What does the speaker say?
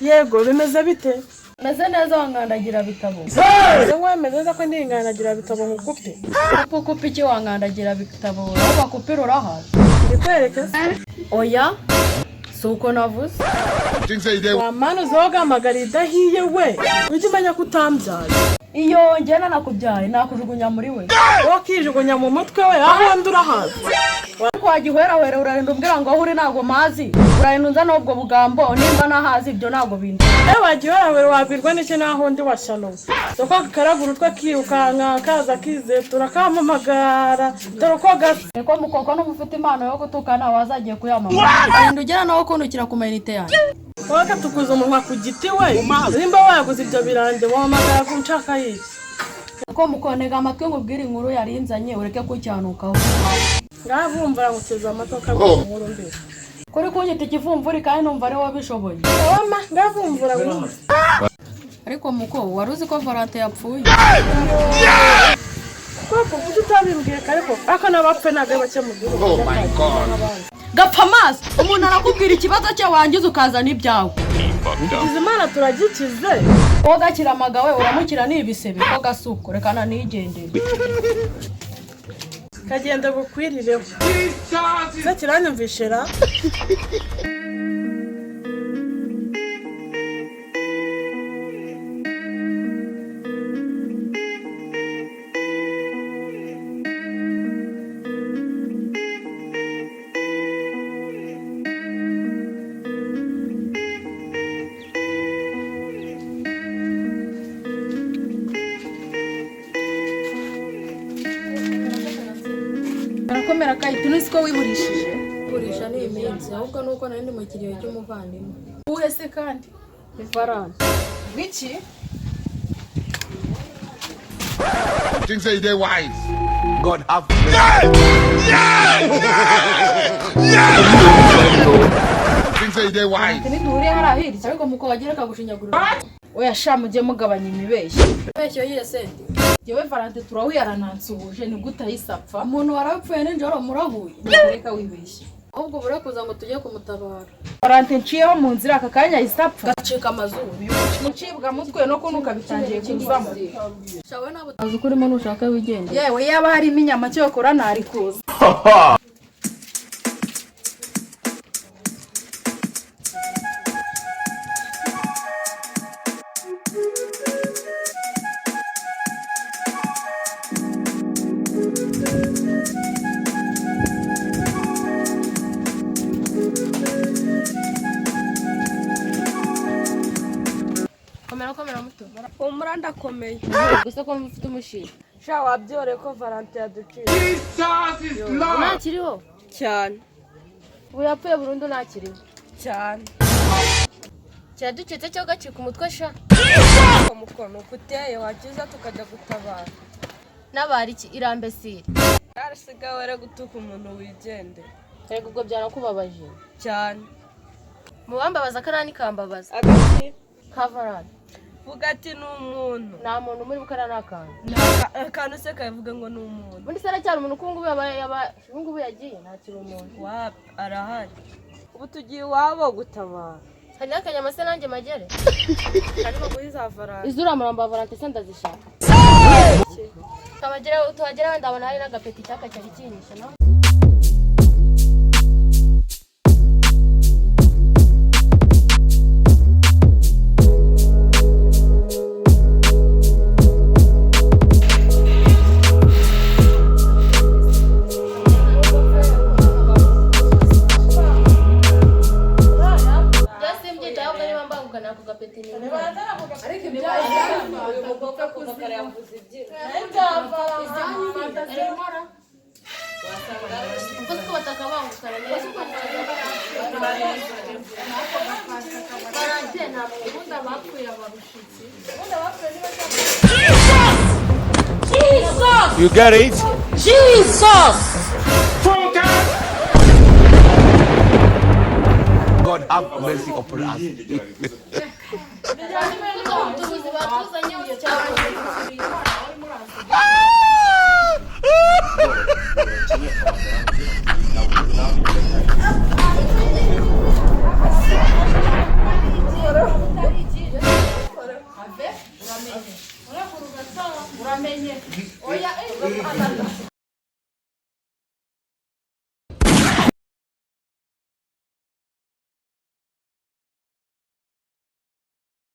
Yego bimeze bite? Meze neza wankandagira bitabo. Ngo meze neza ko ndi nkandagira bitabo ngukupe. Kukupa iki wankandagira bitabo? Aho bakupira urahazi. Ndikwereke. Oya. Suko navuze. Wa manu zoga magarida hiye we. Ujimanya kutambyara. Iyo ngena nakubyaye nakujugunya muri we. Wokijugunya mu mutwe we aho ndura hazi. Kwagihwera urarinda umbwira ngo uri nago mazi. Urarinda unza n'ubwo bugambo nimba nahazi ibyo nago bindi. Wagihwera wabirwa n'iki naho ndi washano. Soko karaguru twa kirukanka kaza kize turakamamagara. Doroko gase. Eko mukoko n'umufite impano yo gutukana wazagiye kuyamama. Arinda ugera naho kunukira ku mayinite yanjye. Waka tukuza umunwa ku giti we. Nimba waguze ibyo biranje wamagara ku nshaka yiki. Ko mukonega amatwe ngubwira inkuru yarinzanye ureke kucyanukaho. Ngavumvura guteza amatoka nkuru mbere. Kuri kunyita ikivumvuri kandi numva ari wabishoboye. Mama ngavumvura ngo. Ariko muko waruzi ko Valente yapfuye. Koko utabimbwiye kariko aka nabapfe nage bake mu gihugu. Oh my god. Gapfa maso umuntu arakubwira ikibazo cye wangiza ukazana ibyawe. Izimana turagikize. Ko gakiramagawe we uramukira n'ibisebe ko gasuko rekana nigendere. Kagenda bukwirireho. Se kiranyumvishira. Arakomera kayiti nusiko wiburishije. Burisha ni iminsi ahubwo nuko nari ndi mu kiriyo cy'umuvandimwe. Uhese kandi ni Valente. Wiki? Things say they wise. God have mercy. Things say they wise. Ni duriye harahiri ariko muko wagira kagushinyagurira. Oya sha mujye mugabanya imibeshyo. Imibeshyo yiye sente. Jewe Valente turawuyaranansuhuje ni gutayisapfa. Umuntu warapfuye n'injoro murahuye. Reka wibeshye. Ahubwo burakuza ngo tujye kumutabara. Valente nciyeho mu nzira aka kanya isapfa. Gacika amazuru. Mucibwa mutwe no kunuka bitangiye kuzamo. Shawe nabo tazi kurimo nushaka wigende. Yewe yaba hari inyama cyo kora nari kuza. Komera muto. Umuranda komeye. Gusa ko mufite umushinga. Sha wabyore ko Valente yaduciye. Jesus is Lord. Nakiriho Cyane. ubu yapfuye burundu nakiriho Cyane. cyaducitse cyo gacika umutwe sha Mukono kuteye wakiza tukajya gutabara. nabari iki irambesire Arasigawe re gutuka umuntu wigende. yego ubwo byarakubabaje Cyane. mubambabaza karani kambabaza Agati ka Valente vuga ati n'umuntu. nta muntu muri bukara nakanga Akantu se kavuga ngo n'umuntu. ubundi se aracyari umuntu kungu ubu yagiye ntakiri umuntu Wapi arahari. Ubu tugiye iwabo gutabara. hari n'akanyama se nanjye magere Ariko guhiza Valente. izura muramba Valente se ndazishaka tuhagera wenda abona hari n'agapeti cyaka cyari kinyisha no You get it? Jesus! God have mercy upon us. ave uramenye urakuruga sawa uramenye oya